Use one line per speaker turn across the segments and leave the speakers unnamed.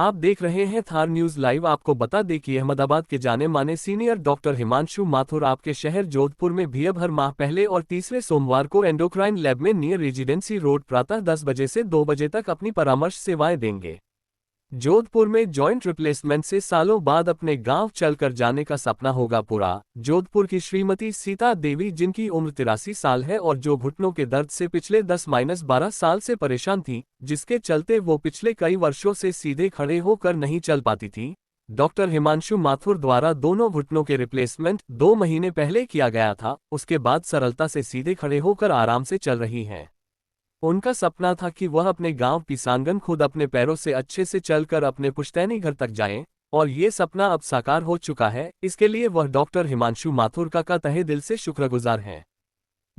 आप देख रहे हैं थार न्यूज लाइव। आपको बता दें कि अहमदाबाद के जाने माने सीनियर डॉक्टर हिमांशु माथुर आपके शहर जोधपुर में भी अब हर माह पहले और तीसरे सोमवार को एंडोक्राइन लैब में नियर रेजिडेंसी रोड प्रातः 10 बजे से 2 बजे तक अपनी परामर्श सेवाएं देंगे। जोधपुर में जॉइंट रिप्लेसमेंट से सालों बाद अपने गांव चलकर जाने का सपना होगा पूरा। जोधपुर की श्रीमती सीता देवी, जिनकी उम्र 83 साल है और जो घुटनों के दर्द से पिछले 10-12 साल से परेशान थी, जिसके चलते वो पिछले कई वर्षों से सीधे खड़े होकर नहीं चल पाती थी, डॉक्टर हिमांशु माथुर द्वारा दोनों घुटनों के रिप्लेसमेंट 2 महीने पहले किया गया था। उसके बाद सरलता से सीधे खड़े होकर आराम से चल रही हैं। उनका सपना था कि वह अपने गांव पिसांगन खुद अपने पैरों से अच्छे से चलकर अपने पुश्तैनी घर तक जाएं, और ये सपना अब साकार हो चुका है। इसके लिए वह डॉक्टर हिमांशु माथुर का तहे दिल से शुक्रगुजार हैं।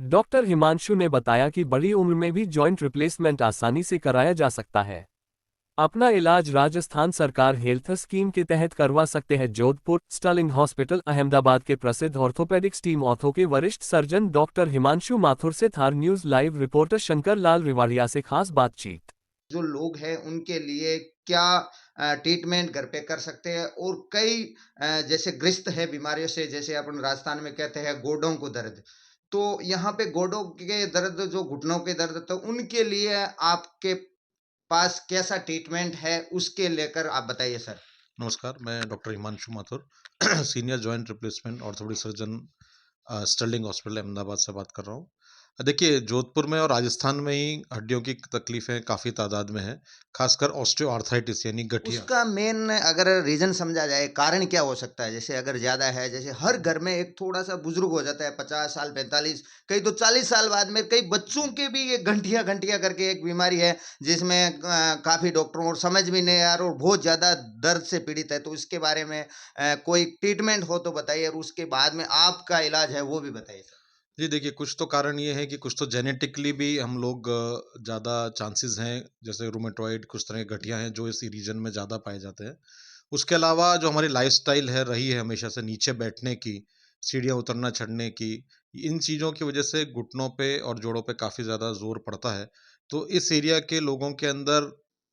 डॉक्टर हिमांशु ने बताया कि बड़ी उम्र में भी जॉइंट रिप्लेसमेंट आसानी से कराया जा सकता है। अपना इलाज राजस्थान सरकार हेल्थ स्कीम के तहत करवा सकते हैं। जोधपुर स्टर्लिंग हॉस्पिटल अहमदाबाद के प्रसिद्ध ऑर्थोपेडिक्स टीम ऑर्थो के वरिष्ठ सर्जन डॉक्टर हिमांशु माथुर से Thar news live reporter Shankar Lal Riwadia से खास बातचीत।
जो लोग हैं उनके लिए क्या ट्रीटमेंट घर पे कर सकते हैं, और कई जैसे ग्रस्त है बीमारियों से, जैसे अपन राजस्थान में कहते हैं गोडों को दर्द, तो यहाँ पे गोडों के दर्द, जो घुटनों के दर्द, तो उनके लिए आपके पास कैसा ट्रीटमेंट है, उसके लेकर आप बताइए सर।
नमस्कार, मैं doctor Himanshu Mathur senior joint replacement orthopaedic surgeon Sterling hospital Ahmedabad से बात कर रहा हूँ। देखिए, जोधपुर में और राजस्थान में ही हड्डियों की तकलीफ़ें काफ़ी तादाद में हैं, खासकर ऑस्टियोआर्थराइटिस यानी गठिया।
उसका मेन अगर रीज़न समझा जाए, कारण क्या हो सकता है? जैसे अगर ज़्यादा है, जैसे हर घर में एक थोड़ा-सा बुज़ुर्ग हो जाता है, 50 साल, 45, कई तो 40 साल बाद में, कई बच्चों के भी ये गठिया-गठिया करके एक बीमारी है, जिसमें काफ़ी डॉक्टरों को समझ भी नहीं आ रहा और बहुत ज़्यादा दर्द से पीड़ित है। तो इसके बारे में कोई ट्रीटमेंट हो तो बताइए, और उसके बाद में आपका इलाज है, वो भी बताइए सर।
जी देखिए, कुछ तो कारण ये है कि कुछ तो जेनेटिकली भी हम लोग ज़्यादा चांसेस हैं, जैसे रूमेटॉइड, कुछ तरह की गठिया हैं जो इस रीजन में ज़्यादा पाए जाते हैं। उसके अलावा जो हमारी लाइफ़स्टाइल है रही है हमेशा से नीचे बैठने की, सीढ़ियाँ उतरना चढ़ने की, इन चीज़ों की वजह से घुटनों पे और जोड़ों पे काफ़ी ज़्यादा ज़ोर पड़ता है। तो इस एरिया के लोगों के अंदर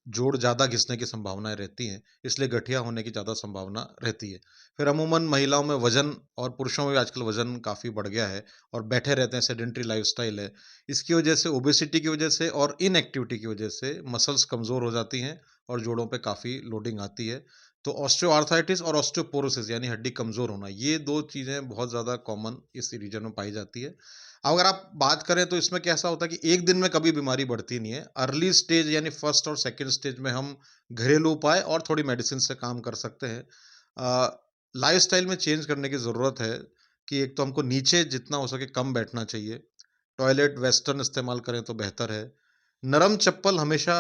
जोड़ ज़्यादा घिसने की संभावनाएँ रहती हैं, इसलिए गठिया होने की ज़्यादा संभावना रहती है। फिर अमूमन महिलाओं में वज़न और पुरुषों में भी आजकल वज़न काफ़ी बढ़ गया है और बैठे रहते हैं, सेडेंटरी लाइफ़स्टाइल है। इसकी वजह से, ओबेसिटी की वजह से और इनएक्टिविटी की वजह से मसल्स कमज़ोर हो जाती हैं और जोड़ों पे काफ़ी लोडिंग आती है। तो ऑस्टियोआर्थराइटिस और ऑस्टियोपोरोसिस यानी हड्डी कमज़ोर होना, ये 2 चीज़ें बहुत ज़्यादा कॉमन इस रीजन में पाई जाती है। अगर आप बात करें तो इसमें कैसा होता है कि एक दिन में कभी बीमारी बढ़ती नहीं है। अर्ली स्टेज यानी फर्स्ट और सेकंड स्टेज में हम घरेलू उपाय और थोड़ी मेडिसिन से काम कर सकते हैं। लाइफ़स्टाइल में चेंज करने की ज़रूरत है कि एक तो हमको नीचे जितना हो सके कम बैठना चाहिए। टॉयलेट वेस्टर्न इस्तेमाल करें तो बेहतर है। नरम चप्पल हमेशा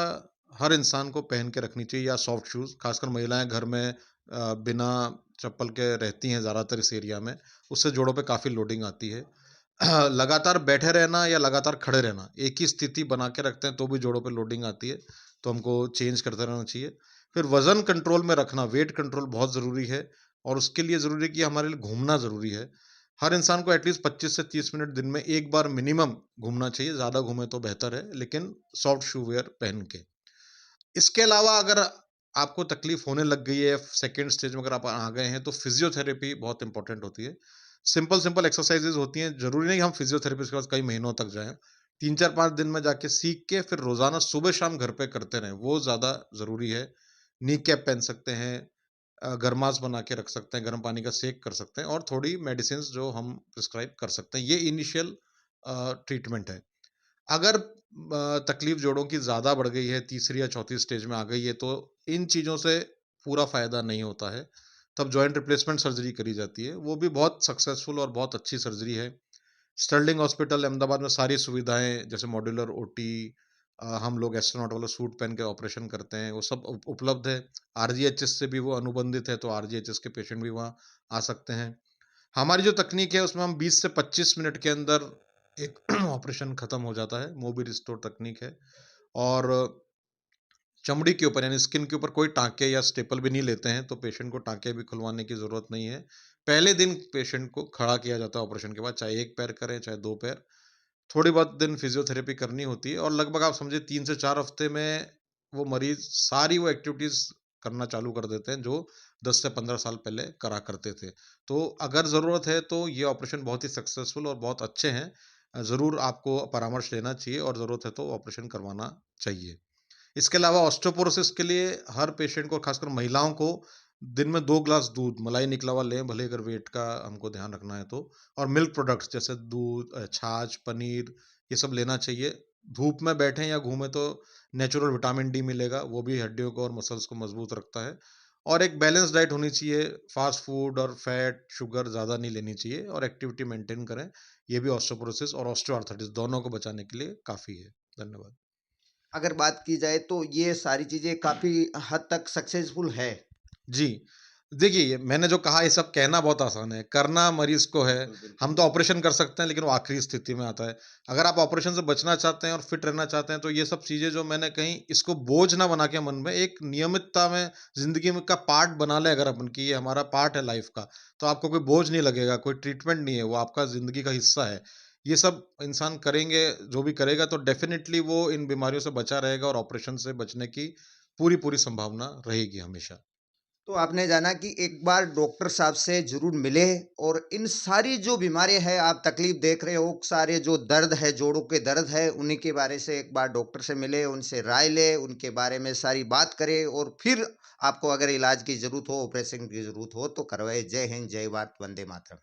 हर इंसान को पहन के रखनी चाहिए या सॉफ्ट शूज़, खासकर महिलाएँ घर में बिना चप्पल के रहती हैं ज़्यादातर इस एरिया में, उससे जोड़ों पे काफ़ी लोडिंग आती है। लगातार बैठे रहना या लगातार खड़े रहना, एक ही स्थिति बना के रखते हैं तो भी जोड़ों पे लोडिंग आती है, तो हमको चेंज करते रहना चाहिए। फिर वज़न कंट्रोल में रखना, वेट कंट्रोल बहुत ज़रूरी है और उसके लिए ज़रूरी है कि हमारे लिए घूमना ज़रूरी है। हर इंसान को एटलीस्ट 25 से 30 मिनट दिन में एक बार मिनिमम घूमना चाहिए, ज़्यादा घूमें तो बेहतर है, लेकिन सॉफ्ट शू वियर पहन के। इसके अलावा अगर आपको तकलीफ़ होने लग गई है, सेकंड स्टेज में अगर आप आ गए हैं, तो फिज़ियोथेरेपी बहुत इम्पोर्टेंट होती है। सिंपल एक्सरसाइज़ेज़ होती हैं, ज़रूरी नहीं हम फिज़ियोथेरेपिस्ट के पास कई महीनों तक जाएँ। 3-4-5 दिन में जाके सीख के फिर रोज़ाना सुबह-शाम घर पे करते रहें, वो ज़्यादा ज़रूरी है। नी कैप पहन सकते हैं, गरमास बना के रख सकते हैं, गर्म पानी का सेक कर सकते हैं और थोड़ी मेडिसिन्स जो हम प्रिस्क्राइब कर सकते हैं। ये इनिशियल ट्रीटमेंट है। अगर तकलीफ जोड़ों की ज़्यादा बढ़ गई है, तीसरी या चौथी स्टेज में आ गई है, तो इन चीज़ों से पूरा फ़ायदा नहीं होता है। तब जॉइंट रिप्लेसमेंट सर्जरी करी जाती है, वो भी बहुत सक्सेसफुल और बहुत अच्छी सर्जरी है। स्टर्लिंग हॉस्पिटल अहमदाबाद में सारी सुविधाएँ जैसे मॉड्यूलर ओटी, हम लोग एस्ट्रोनॉट वाला सूट पहन के ऑपरेशन करते हैं, वो सब उपलब्ध है। आरजीएचएस से भी वो अनुबंधित है, तो आरजीएचएस के पेशेंट भी वहाँ आ सकते हैं। हमारी जो तकनीक है उसमें हम 20 से 25 मिनट के अंदर एक ऑपरेशन खत्म हो जाता है, मोबी रिस्टोर तकनीक है। और चमड़ी के ऊपर यानी स्किन के ऊपर कोई टाँके या स्टेपल भी नहीं लेते हैं, तो पेशेंट को टाँके भी खुलवाने की ज़रूरत नहीं है। पहले दिन पेशेंट को खड़ा किया जाता है ऑपरेशन के बाद, चाहे 1 पैर करें, चाहे 2 पैर। थोड़ी बहुत दिन फिज़ियोथेरेपी करनी होती है और लगभग आप समझिए 3 से 4 हफ्ते में वो मरीज़ सारी वो एक्टिविटीज़ करना चालू कर देते हैं, जो 10 से 15 साल पहले करा करते थे। तो अगर ज़रूरत है तो ये ऑपरेशन बहुत ही सक्सेसफुल और बहुत अच्छे हैं। ज़रूर आपको परामर्श लेना चाहिए और ज़रूरत है तो ऑपरेशन करवाना चाहिए। इसके अलावा ऑस्टियोपोरोसिस के लिए हर पेशेंट को, खासकर महिलाओं को, दिन में 2 ग्लास दूध, मलाई निकला हुआ लें, भले अगर वेट का हमको ध्यान रखना है तो। और मिल्क प्रोडक्ट्स जैसे दूध, छाछ, पनीर, ये सब लेना चाहिए। धूप में बैठें या घूमें तो नेचुरल विटामिन डी मिलेगा, वो भी हड्डियों को और मसल्स को मजबूत रखता है। और एक बैलेंस डाइट होनी चाहिए, फास्ट फूड और फैट, शुगर ज़्यादा नहीं लेनी चाहिए और एक्टिविटी मेंटेन करें। ये भी ऑस्टियोपोरोसिस और ऑस्टियोआर्थराइटिस दोनों को बचाने के लिए काफ़ी है। धन्यवाद।
अगर बात की जाए तो ये सारी चीज़ें काफ़ी हद तक सक्सेसफुल है।
जी। देखिए, ये मैंने जो कहा ये सब कहना बहुत आसान है, करना मरीज़ को है। हम तो ऑपरेशन कर सकते हैं लेकिन वो आखिरी स्थिति में आता है। अगर आप ऑपरेशन से बचना चाहते हैं और फिट रहना चाहते हैं तो ये सब चीज़ें जो मैंने कहीं, इसको बोझ ना बना के मन में एक नियमितता में ज़िंदगी में का पार्ट बना लें अगर अपन, कि ये हमारा पार्ट है लाइफ़ का, तो आपको कोई बोझ नहीं लगेगा, कोई ट्रीटमेंट नहीं है, वो आपका ज़िंदगी का हिस्सा है। ये सब इंसान करेंगे, जो भी करेगा तो डेफ़िनिटली वो इन बीमारियों से बचा रहेगा और ऑपरेशन से बचने की पूरी-पूरी संभावना रहेगी हमेशा।
तो आपने जाना कि एक बार डॉक्टर साहब से ज़रूर मिले और इन सारी जो बीमारियाँ हैं, आप तकलीफ़ देख रहे हो, सारे जो दर्द है, जोड़ों के दर्द है, उन्हीं के बारे से एक बार डॉक्टर से मिले, उनसे राय लें, उनके बारे में सारी बात करें और फिर आपको अगर इलाज की ज़रूरत हो, ऑपरेशन की ज़रूरत हो तो करवाएँ। जय हिंद, जय भारत, वंदे मातरम।